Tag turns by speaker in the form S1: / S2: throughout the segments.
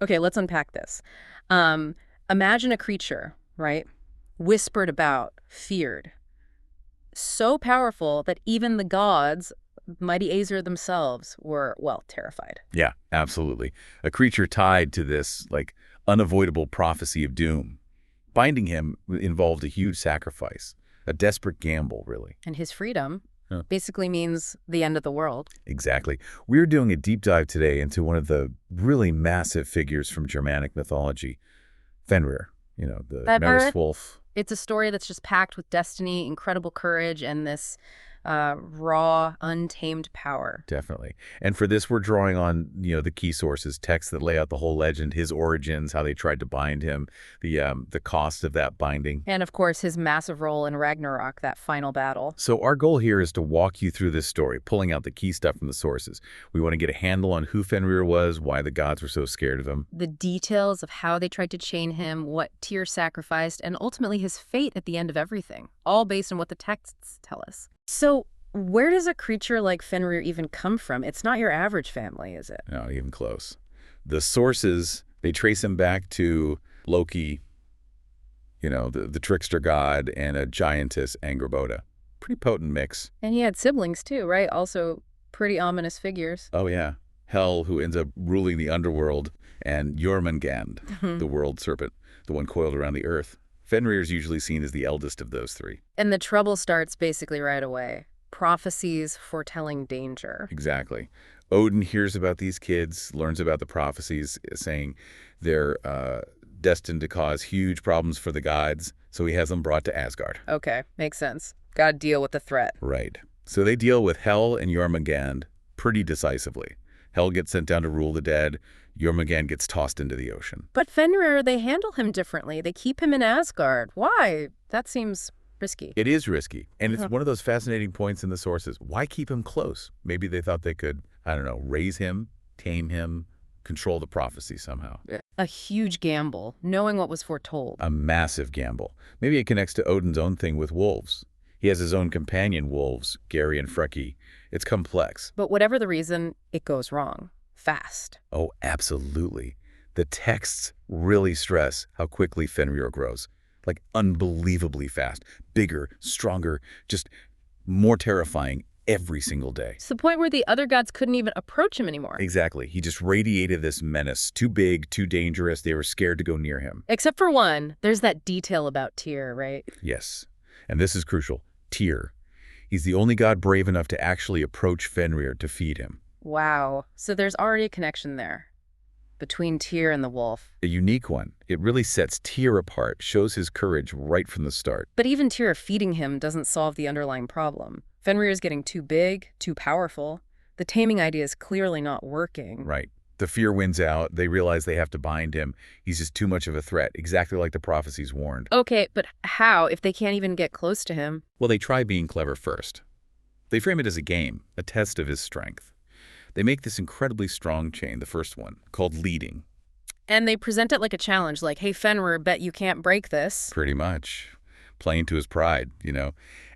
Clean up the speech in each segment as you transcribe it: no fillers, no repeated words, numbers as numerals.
S1: Okay, let's unpack this. Imagine a creature, right? Whispered about, feared. So powerful that even the gods, mighty Aesir themselves, were, well, terrified.
S2: Yeah, absolutely. A creature tied to this, like, unavoidable prophecy of doom. Binding him involved a huge sacrifice, a desperate gamble, really.
S1: And his freedom
S2: Huh.
S1: basically means the end of the world.
S2: Exactly. We're doing a deep dive today into one of the really massive figures from Germanic mythology, Fenrir, the Norse wolf.
S1: It's a story that's just packed with destiny, incredible courage, and this raw, untamed power.
S2: Definitely. And for this, we're drawing on, the key sources, texts that lay out the whole legend, his origins, how they tried to bind him, the cost of that binding.
S1: And of course, his massive role in Ragnarök, that final battle.
S2: So our goal here is to walk you through this story, pulling out the key stuff from the sources. We want to get a handle on who Fenrir was, why the gods were so scared of him.
S1: The details of how they tried to chain him, what Tyr sacrificed, and ultimately his fate at the end of everything, all based on what the texts tell us. So where does a creature like Fenrir even come from? It's not your average family, is it?
S2: Not even close. The sources, they trace him back to Loki, the trickster god, and a giantess, Angrboda. Pretty potent mix.
S1: And he had siblings too, right? Also pretty ominous figures.
S2: Oh, yeah. Hel, who ends up ruling the underworld, and Jormungand, the world serpent, the one coiled around the earth. Fenrir is usually seen as the eldest of those three.
S1: And the trouble starts basically right away. Prophecies foretelling danger.
S2: Exactly. Odin hears about these kids, learns about the prophecies, saying they're destined to cause huge problems for the gods, so he has them brought to Asgard.
S1: Okay, makes sense. Gotta deal with the threat.
S2: Right. So they deal with Hel and Jormungand pretty decisively. Hel gets sent down to rule the dead. Jormungand gets tossed into the ocean.
S1: But Fenrir, they handle him differently. They keep him in Asgard. Why? That seems risky.
S2: It is risky, and it's one of those fascinating points in the sources. Why keep him close? Maybe they thought they could, I don't know, raise him, tame him, control the prophecy somehow.
S1: A huge gamble, knowing what was foretold.
S2: A massive gamble. Maybe it connects to Odin's own thing with wolves. He has his own companion wolves, Gary and Freki. It's complex.
S1: But whatever the reason, it goes wrong. Fast.
S2: Oh, absolutely. The texts really stress how quickly Fenrir grows. Like unbelievably fast. Bigger, stronger, just more terrifying every single day.
S1: It's the point where the other gods couldn't even approach him anymore.
S2: Exactly. He just radiated this menace. Too big, too dangerous. They were scared to go near him.
S1: Except for one. There's that detail about Tyr, right?
S2: Yes. And this is crucial. Tyr. He's the only god brave enough to actually approach Fenrir to feed him.
S1: Wow. So there's already a connection there between Tyr and the wolf.
S2: A unique one. It really sets Tyr apart, shows his courage right from the start.
S1: But even Tyr feeding him doesn't solve the underlying problem. Fenrir is getting too big, too powerful. The taming idea is clearly not working.
S2: Right. The fear wins out. They realize they have to bind him. He's just too much of a threat, exactly like the prophecies warned.
S1: Okay, but how if they can't even get close to him?
S2: Well, they try being clever first. They frame it as a game, a test of his strength. They make this incredibly strong chain, the first one, called leading.
S1: And they present it like a challenge, like, hey, Fenrir, bet you can't break this.
S2: Pretty much. Playing to his pride,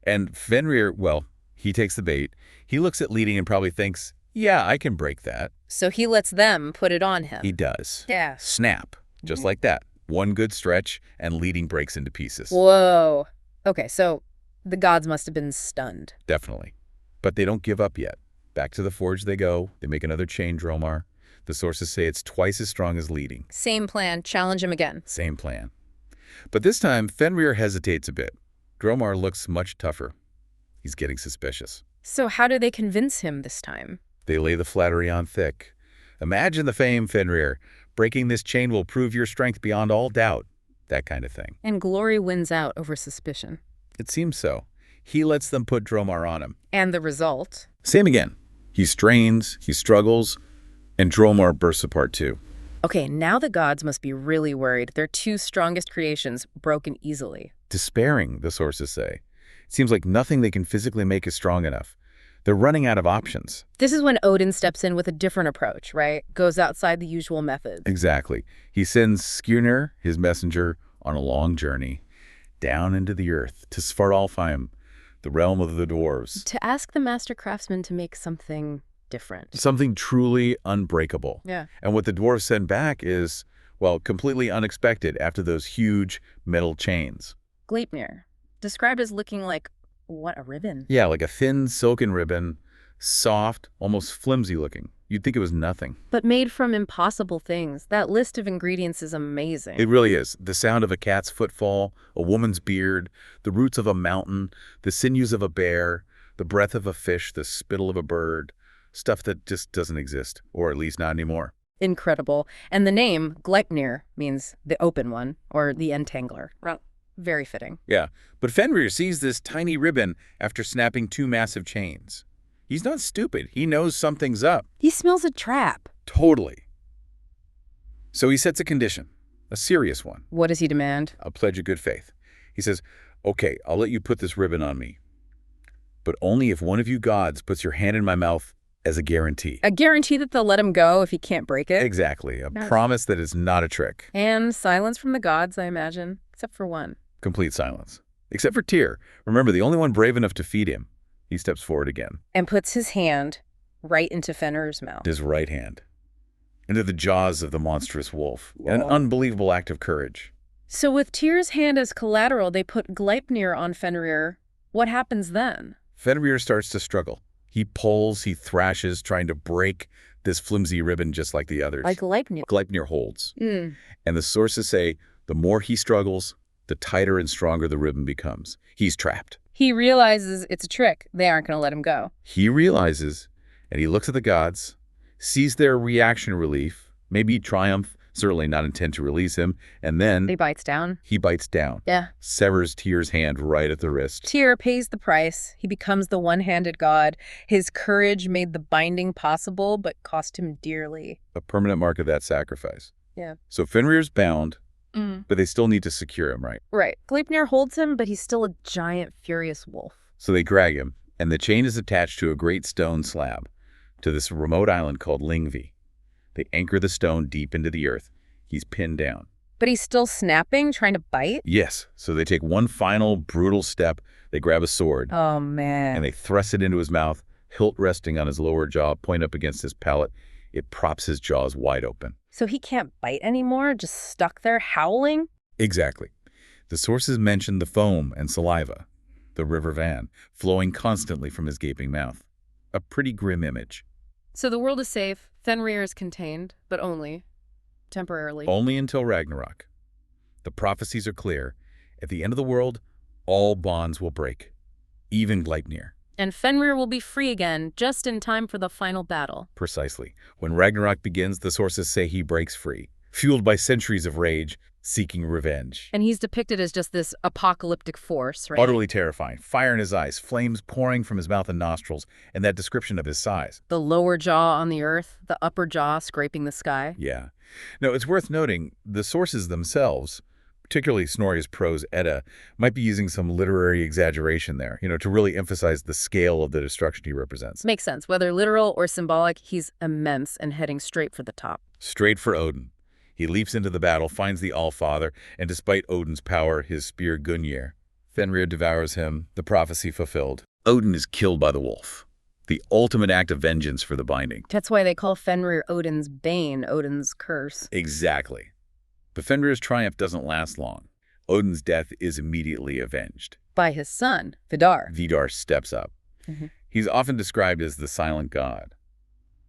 S2: And Fenrir, well, he takes the bait. He looks at leading and probably thinks, yeah, I can break that.
S1: So he lets them put it on him.
S2: He does.
S1: Yeah.
S2: Snap. Just like that. One good stretch, and leading breaks into pieces.
S1: Whoa. Okay, so the gods must have been stunned.
S2: Definitely. But they don't give up yet. Back to the forge they go. They make another chain, Dromar. The sources say it's twice as strong as leading.
S1: Same plan. Challenge him again.
S2: Same plan. But this time, Fenrir hesitates a bit. Dromar looks much tougher. He's getting suspicious.
S1: So how do they convince him this time?
S2: They lay the flattery on thick. Imagine the fame, Fenrir. Breaking this chain will prove your strength beyond all doubt. That kind of thing.
S1: And glory wins out over suspicion.
S2: It seems so. He lets them put Dromar on him.
S1: And the result?
S2: Same again. He strains, he struggles, and Dromar bursts apart too.
S1: Okay, now the gods must be really worried. Their two strongest creations broken easily.
S2: Despairing, the sources say. It seems like nothing they can physically make is strong enough. They're running out of options.
S1: This is when Odin steps in with a different approach, right? Goes outside the usual methods.
S2: Exactly. He sends Skirnir, his messenger, on a long journey down into the earth to Svartalfheim, the realm of the dwarves.
S1: To ask the master craftsman to make something different.
S2: Something truly unbreakable.
S1: Yeah.
S2: And what the dwarves send back is, well, completely unexpected after those huge metal chains.
S1: Gleipnir, described as looking like, what, a ribbon?
S2: Yeah, like a thin silken ribbon, soft, almost flimsy looking. You'd think it was nothing.
S1: But made from impossible things. That list of ingredients is amazing.
S2: It really is. The sound of a cat's footfall, a woman's beard, the roots of a mountain, the sinews of a bear, the breath of a fish, the spittle of a bird, stuff that just doesn't exist, or at least not anymore.
S1: Incredible. And the name, Gleipnir, means the open one, or the entangler. Very fitting.
S2: Yeah, but Fenrir sees this tiny ribbon after snapping two massive chains. He's not stupid. He knows something's up.
S1: He smells a trap.
S2: Totally. So he sets a condition, a serious one.
S1: What does he demand?
S2: A pledge of good faith. He says, okay, I'll let you put this ribbon on me, but only if one of you gods puts your hand in my mouth as a guarantee.
S1: A guarantee that they'll let him go if he can't break it?
S2: Exactly. A promise that it's not a trick.
S1: And silence from the gods, I imagine, except for one.
S2: Complete silence. Except for Tyr. Remember, the only one brave enough to feed him. He steps forward again.
S1: And puts his hand right into Fenrir's mouth.
S2: His right hand. Into the jaws of the monstrous wolf.
S1: Whoa.
S2: An unbelievable act of courage.
S1: So with Tyr's hand as collateral, they put Gleipnir on Fenrir. What happens then?
S2: Fenrir starts to struggle. He pulls, he thrashes, trying to break this flimsy ribbon just like the others.
S1: Like Gleipnir.
S2: Gleipnir holds.
S1: Mm.
S2: And the sources say the more he struggles, the tighter and stronger the ribbon becomes. He's trapped.
S1: He realizes it's a trick. They aren't going to let him go.
S2: He realizes, and he looks at the gods, sees their reaction relief, maybe triumph, certainly not intent to release him, and then
S1: He bites down.
S2: he bites down.
S1: Yeah.
S2: Severs Tyr's hand right at the wrist.
S1: Tyr pays the price. He becomes the one-handed god. His courage made the binding possible, but cost him dearly.
S2: A permanent mark of that sacrifice.
S1: Yeah.
S2: So Fenrir's bound,
S1: Mm.
S2: but they still need to secure him, right?
S1: Right. Gleipnir holds him, but he's still a giant, furious wolf.
S2: So they drag him, and the chain is attached to a great stone slab to this remote island called Lyngvi. They anchor the stone deep into the earth. He's pinned down.
S1: But he's still snapping, trying to bite?
S2: Yes, so they take one final brutal step. They grab a sword,
S1: Oh, man.
S2: and they thrust it into his mouth, hilt resting on his lower jaw, point up against his palate. It props his jaws wide open.
S1: So he can't bite anymore, just stuck there howling?
S2: Exactly. The sources mention the foam and saliva, the river Van, flowing constantly from his gaping mouth. A pretty grim image.
S1: So the world is safe. Fenrir is contained, but only temporarily.
S2: Only until Ragnarök. The prophecies are clear. At the end of the world, all bonds will break, even Gleipnir.
S1: And Fenrir will be free again, just in time for the final battle.
S2: Precisely. When Ragnarök begins, the sources say he breaks free, fueled by centuries of rage, seeking revenge.
S1: And he's depicted as just this apocalyptic force, right?
S2: Utterly terrifying. Fire in his eyes, flames pouring from his mouth and nostrils, and that description of his size.
S1: The lower jaw on the earth, the upper jaw scraping the sky.
S2: Yeah. Now, it's worth noting, the sources themselves, particularly Snorri's prose Edda, might be using some literary exaggeration there, to really emphasize the scale of the destruction he represents.
S1: Makes sense. Whether literal or symbolic, he's immense and heading straight for the top.
S2: Straight for Odin. He leaps into the battle, finds the Allfather, and despite Odin's power, his spear Gungnir, Fenrir devours him, the prophecy fulfilled. Odin is killed by the wolf. The ultimate act of vengeance for the binding.
S1: That's why they call Fenrir Odin's bane, Odin's curse.
S2: Exactly. But Fenrir's triumph doesn't last long. Odin's death is immediately avenged.
S1: By his son, Vidar.
S2: Vidar steps up.
S1: Mm-hmm.
S2: He's often described as the silent god,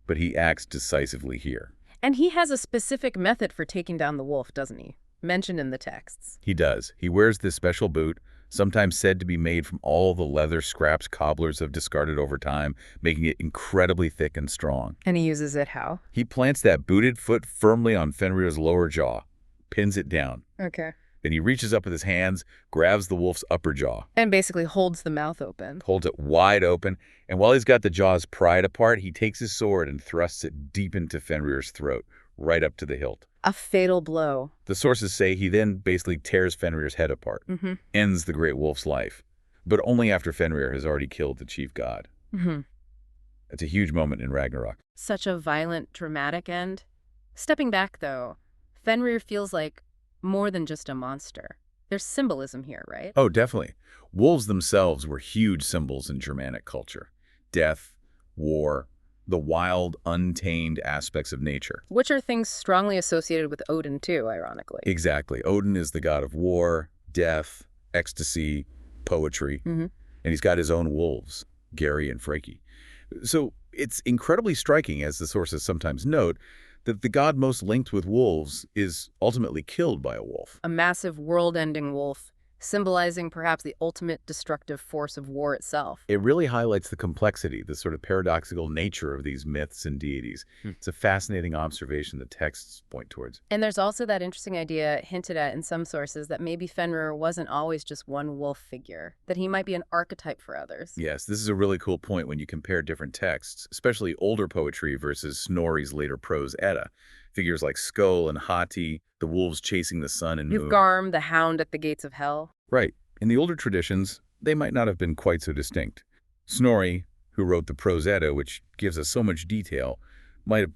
S2: but he acts decisively here.
S1: And he has a specific method for taking down the wolf, doesn't he? Mentioned in the texts.
S2: He does. He wears this special boot, sometimes said to be made from all the leather scraps cobblers have discarded over time, making it incredibly thick and strong.
S1: And he uses it how?
S2: He plants that booted foot firmly on Fenrir's lower jaw, pins it down.
S1: Okay.
S2: Then he reaches up with his hands, grabs the wolf's upper jaw.
S1: And basically holds the mouth open.
S2: Holds it wide open, and while he's got the jaws pried apart, he takes his sword and thrusts it deep into Fenrir's throat, right up to the hilt.
S1: A fatal blow.
S2: The sources say he then basically tears Fenrir's head apart, ends the great wolf's life, but only after Fenrir has already killed the chief god. It's a huge moment in Ragnarök.
S1: Such a violent, dramatic end. Stepping back, though, Fenrir feels like more than just a monster. There's symbolism here, right?
S2: Oh, definitely. Wolves themselves were huge symbols in Germanic culture. Death, war, the wild, untamed aspects of nature.
S1: Which are things strongly associated with Odin too, ironically.
S2: Exactly. Odin is the god of war, death, ecstasy, poetry,
S1: Hmm.
S2: and he's got his own wolves, Gary and Freki. So it's incredibly striking, as the sources sometimes note, that the god most linked with wolves is ultimately killed by a wolf.
S1: A massive world-ending wolf, symbolizing perhaps the ultimate destructive force of war itself.
S2: It really highlights the complexity, the sort of paradoxical nature of these myths and deities. It's a fascinating observation the texts point towards.
S1: And there's also that interesting idea hinted at in some sources that maybe Fenrir wasn't always just one wolf figure, that he might be an archetype for others.
S2: Yes, this is a really cool point when you compare different texts, especially older poetry versus Snorri's later prose Edda. Figures like Skoll and Hati, the wolves chasing the sun and moon.
S1: Garm, the hound at the gates of hell.
S2: Right. In the older traditions, they might not have been quite so distinct. Snorri, who wrote the prose Edda, which gives us so much detail, might have,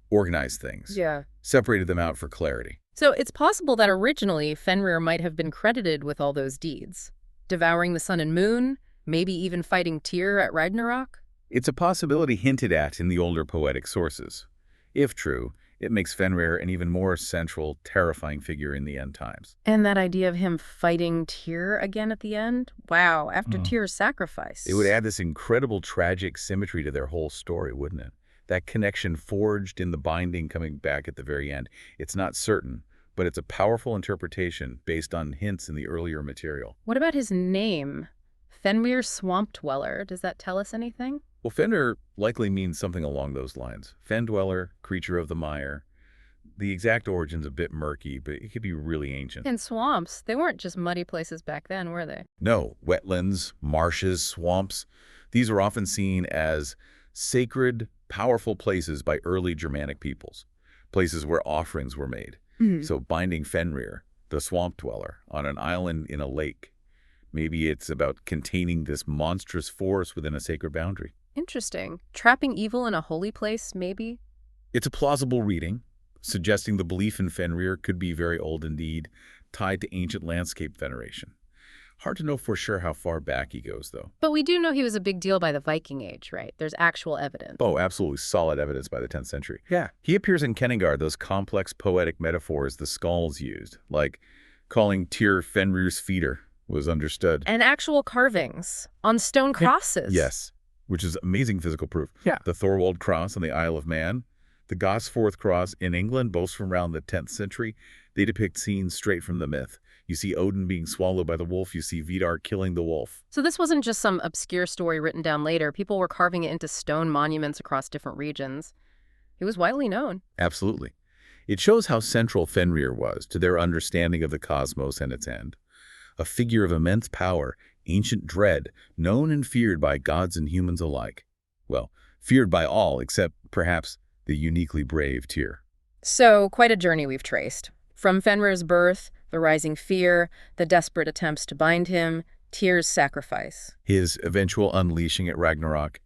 S2: organized things.
S1: Yeah.
S2: Separated them out for clarity.
S1: So it's possible that originally Fenrir might have been credited with all those deeds. Devouring the sun and moon, maybe even fighting Tyr at Ragnarök.
S2: It's a possibility hinted at in the older poetic sources. If true, it makes Fenrir an even more central, terrifying figure in the end times.
S1: And that idea of him fighting Tyr again at the end? Wow, after Tyr's sacrifice.
S2: It would add this incredible tragic symmetry to their whole story, wouldn't it? That connection forged in the binding coming back at the very end. It's not certain, but it's a powerful interpretation based on hints in the earlier material.
S1: What about his name? Fenrir Swamp Dweller. Does that tell us anything?
S2: Well, Fenrir likely means something along those lines. Fen dweller, creature of the mire. The exact origin's a bit murky, but it could be really ancient.
S1: And swamps, they weren't just muddy places back then, were they?
S2: No, wetlands, marshes, swamps. These were often seen as sacred, powerful places by early Germanic peoples, places where offerings were made. So binding Fenrir, the swamp dweller, on an island in a lake. Maybe it's about containing this monstrous force within a sacred boundary.
S1: Interesting. Trapping evil in a holy place, maybe?
S2: It's a plausible reading, suggesting the belief in Fenrir could be very old indeed, tied to ancient landscape veneration. Hard to know for sure how far back he goes, though.
S1: But we do know he was a big deal by the Viking Age, right? There's actual evidence.
S2: Oh, absolutely solid evidence by the 10th century. Yeah. He appears in Kenningard, those complex poetic metaphors the Skalds used, like calling Tyr Fenrir's feeder was understood.
S1: And actual carvings on stone crosses.
S2: Yes, which is amazing physical proof.
S1: Yeah.
S2: The Thorwald cross on the Isle of Man, the Gosforth cross in England, both from around the 10th century, they depict scenes straight from the myth. You see Odin being swallowed by the wolf. You see Vidar killing the wolf.
S1: So this wasn't just some obscure story written down later. People were carving it into stone monuments across different regions. It was widely known.
S2: Absolutely. It shows how central Fenrir was to their understanding of the cosmos and its end. A figure of immense power, ancient dread, known and feared by gods and humans alike. Well, feared by all except, perhaps, the uniquely brave Tyr.
S1: So, quite a journey we've traced. From Fenrir's birth, the rising fear, the desperate attempts to bind him, Tyr's sacrifice.
S2: His eventual unleashing at Ragnarök,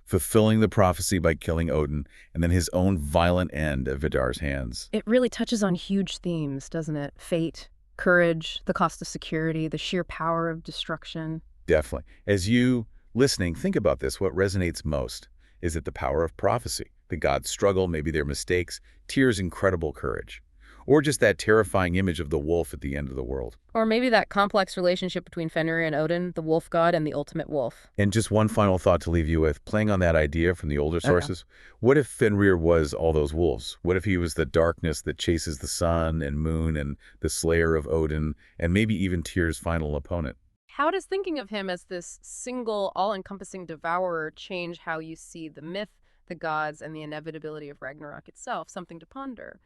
S2: fulfilling the prophecy by killing Odin, and then his own violent end at Vidar's hands.
S1: It really touches on huge themes, doesn't it? Fate, courage, the cost of security, the sheer power of destruction.
S2: Definitely. As you, listening, think about this, what resonates most? Is it the power of prophecy? The gods' struggle, maybe their mistakes, Tyr's incredible courage? Or just that terrifying image of the wolf at the end of the world?
S1: Or maybe that complex relationship between Fenrir and Odin, the wolf god and the ultimate wolf.
S2: And just one final thought to leave you with, playing on that idea from the older sources. What if Fenrir was all those wolves? What if he was the darkness that chases the sun and moon and the slayer of Odin and maybe even Tyr's final opponent?
S1: How does thinking of him as this single, all-encompassing devourer change how you see the myth, the gods, and the inevitability of Ragnarök itself? Something to ponder.